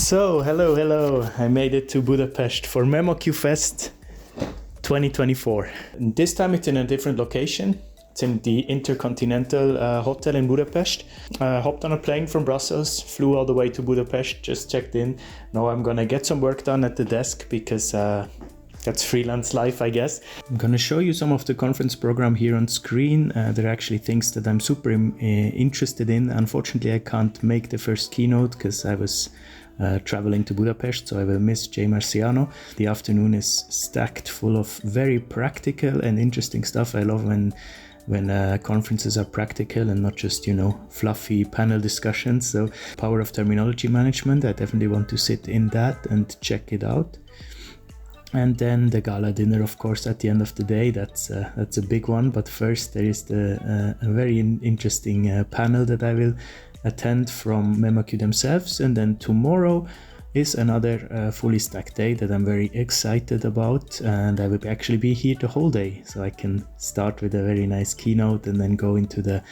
So, hello. I made it to Budapest for memoQfest 2024. This time it's in a different location. It's in the Intercontinental Hotel in Budapest. Hopped on a plane from Brussels, flew all the way to Budapest, just checked in. Now I'm gonna get some work done at the desk because that's freelance life, I guess. I'm gonna show you some of the conference program here on screen. There are actually things that I'm super interested in. Unfortunately, I can't make the first keynote because I was traveling to Budapest, so I will miss Jay Marciano. The afternoon is stacked full of very practical and interesting stuff. I love when conferences are practical and not just, fluffy panel discussions. So power of terminology management, I definitely want to sit in that and check it out. And then the gala dinner, of course, at the end of the day. That's a big one. But first, there is a very interesting panel that I will attend from memoQ themselves. And then tomorrow is another fully stacked day that I'm very excited about. And I will actually be here the whole day. So I can start with a very nice keynote and then go into the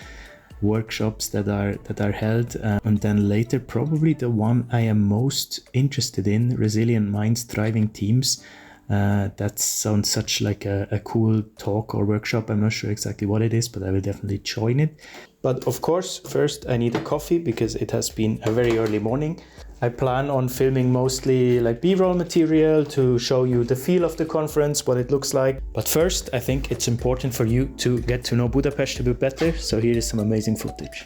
workshops that are held. And then later, probably the one I am most interested in, Resilient Minds, Thriving Teams. That sounds such like a cool talk or workshop. I'm not sure exactly what it is, but I will definitely join it. But of course, first I need a coffee because it has been a very early morning. I plan on filming mostly like B-roll material to show you the feel of the conference, what it looks like. But first, I think it's important for you to get to know Budapest a bit better. So here is some amazing footage.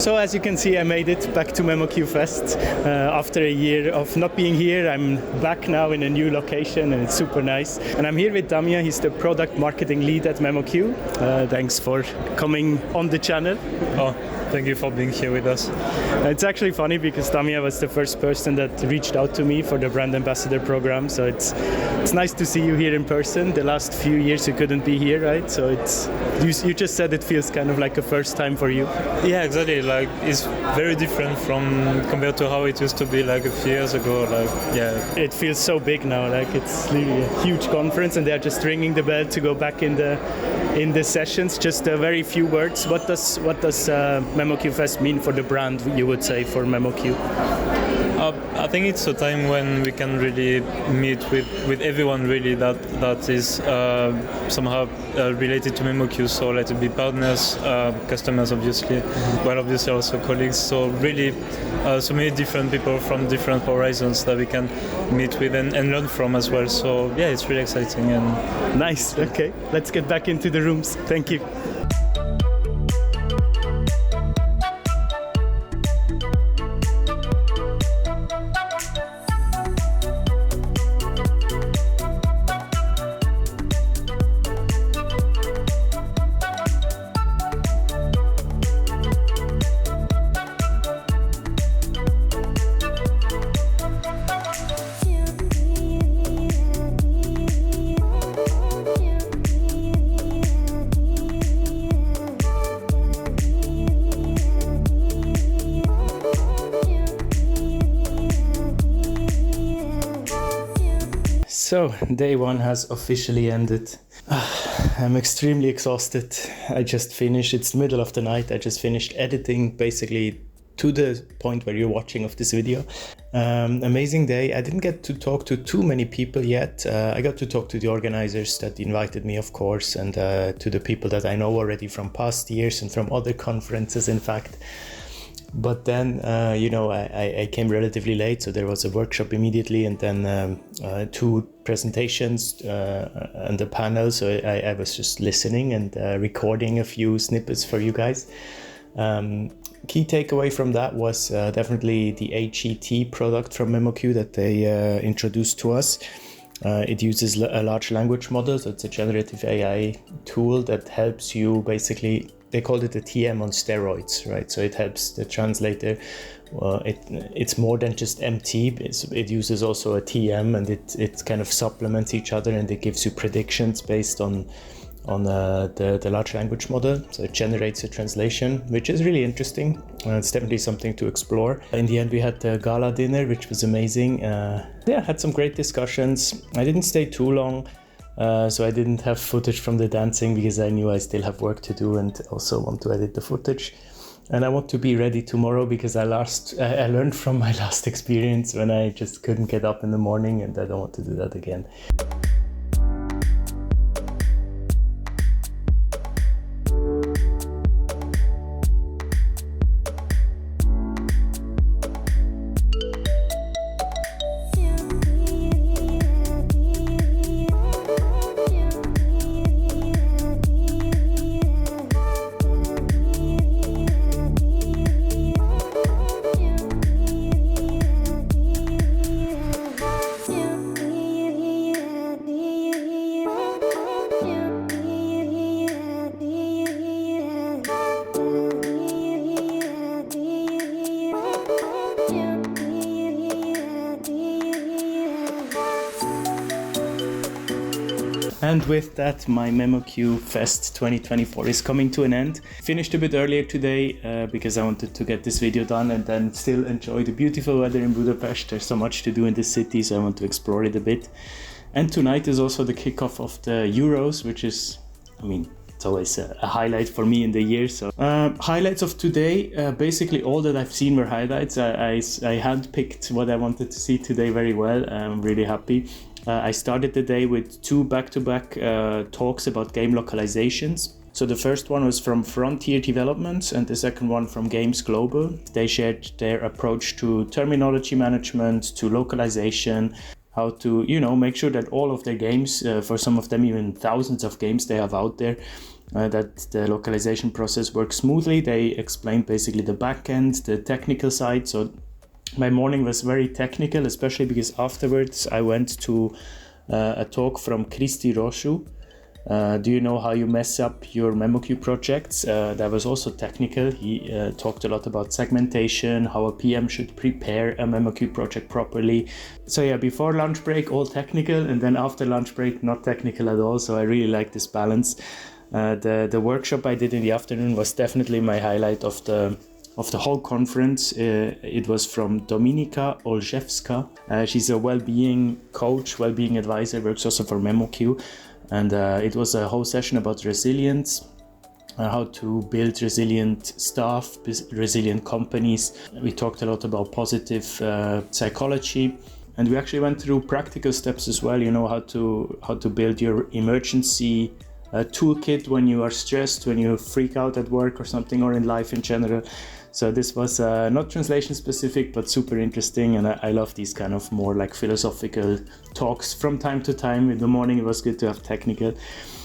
So as you can see, I made it back to memoQfest. After a year of not being here, I'm back now in a new location and it's super nice. And I'm here with Damien, he's the product marketing lead at memoQ. Thanks for coming on the channel. Oh, thank you for being here with us. It's actually funny because Damien was the first person that reached out to me for the brand ambassador program. So it's nice to see you here in person. The last few years you couldn't be here, right? So you just said it feels kind of like a first time for you. Yeah, exactly. Like it's very different compared to how it used to be like a few years ago. It feels so big now. Like it's really a huge conference, and they're just ringing the bell to go back in the sessions. Just a very few words. What does memoQfest mean for the brand? You would say for memoQ? I think it's a time when we can really meet with everyone really that is somehow related to memoQ. So let it be partners, customers, obviously, but obviously also colleagues. So really, so many different people from different horizons that we can meet with and learn from as well. So yeah, it's really exciting and nice. Okay, let's get back into the rooms. Thank you. So, day one has officially ended. I'm extremely exhausted. I just finished, it's the middle of the night, I just finished editing basically to the point where you're watching of this video. Amazing day. I didn't get to talk to too many people yet. I got to talk to the organizers that invited me, of course, and to the people that I know already from past years and from other conferences, in fact. But then, I came relatively late, so there was a workshop immediately, and then 2 presentations and a panel. So I was just listening and recording a few snippets for you guys. Key takeaway from that was definitely the HET product from memoQ that they introduced to us. It uses a large language model, so it's a generative AI tool that helps you basically. They called it a TM on steroids, right? So it helps the translator. It's more than just MT. It uses also a TM, and it kind of supplements each other, and it gives you predictions based on the large language model. So it generates a translation, which is really interesting. It's definitely something to explore. In the end, we had the GALA dinner, which was amazing. Had some great discussions. I didn't stay too long. So I didn't have footage from the dancing because I knew I still have work to do and also want to edit the footage. And I want to be ready tomorrow because I learned from my last experience when I just couldn't get up in the morning, and I don't want to do that again. And with that, my memoQfest 2024 is coming to an end. Finished a bit earlier today because I wanted to get this video done and then still enjoy the beautiful weather in Budapest. There's so much to do in this city, so I want to explore it a bit. And tonight is also the kickoff of the Euros, which is, it's always a highlight for me in the year. So highlights of today, basically all that I've seen were highlights. I handpicked what I wanted to see today very well. I'm really happy. I started the day with 2 back-to-back talks about game localizations. So the first one was from Frontier Development and the second one from Games Global. They shared their approach to terminology management, to localization, how to, make sure that all of their games, for some of them even thousands of games they have out there, that the localization process works smoothly. They explained basically the back end, the technical side. So my morning was very technical, especially because afterwards I went to a talk from Kristi Roshu. Do you know how you mess up your memoQ projects? That was also technical. He talked a lot about segmentation, how a PM should prepare a memoQ project properly. So yeah, before lunch break, all technical, and then after lunch break, not technical at all. So I really like this balance. The workshop I did in the afternoon was definitely my highlight of the whole conference. It was from Dominika Olszewska. She's a well-being coach, well-being advisor, works also for memoQ. And it was a whole session about resilience, how to build resilient staff, resilient companies. We talked a lot about positive psychology. And we actually went through practical steps as well, how to build your emergency toolkit when you are stressed, when you freak out at work or something, or in life in general. So this was not translation specific, but super interesting, and I love these kind of more like philosophical talks from time to time. In the morning it was good to have technical.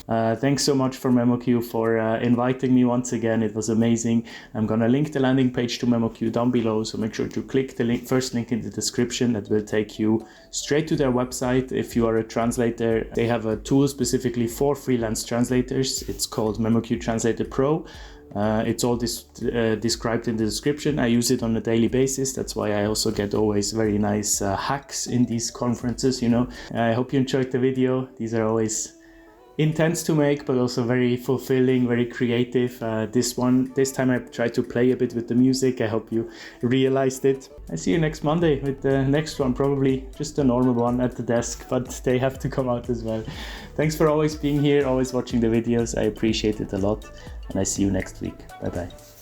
Thanks so much for memoQ for inviting me once again. It was amazing. I'm gonna link the landing page to memoQ down below, so make sure to click the first link in the description. That will take you straight to their website. If you are a translator, they have a tool specifically for freelance translators. It's called memoQ Translator Pro. It's all described in the description. I use it on a daily basis. That's why I also get always very nice hacks in these conferences, I hope you enjoyed the video. These are always intense to make, but also very fulfilling, very creative. This time I tried to play a bit with the music. I hope you realized it. I see you next Monday with the next one, probably just a normal one at the desk, but they have to come out as well. Thanks for always being here, always watching the videos. I appreciate it a lot, and I see you next week. Bye bye.